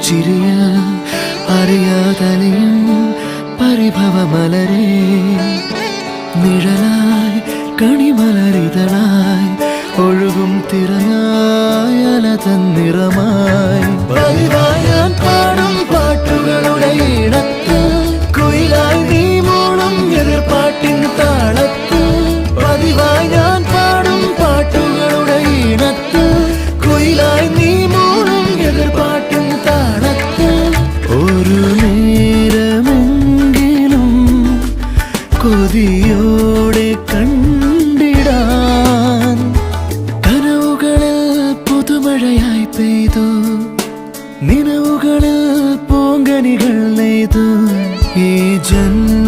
ചിരിയ അറിയാതലിയും പരിഭവമലരേ നിഴലായി കണിമലരിതളായി ഒഴുകും തിരയായി അലതൻ നിറമായി പതിവായി ഞാൻ പാടും പാട്ടുകളുടെ ഇടത്ത് കുയിലായി നീ മൂളും എതിർപ്പാട്ടിൻ താളത്ത് പതിവായി ഞാൻ പാടും പാട്ടുകളുടെ ഇടത്ത് കുയിലായി നീ മൂളും എതിർപ്പാട്ടിൻ താളത്ത് ഒരു നേരമെങ്കിലും കൊതിയോടെ കണ്ടിടാൻ കനവുകളിൽ പുതുമഴയായി പെയ്തു നിലവുകളിൽ പൂങ്കനികൾ നെയ്തു ഈ ജന്മ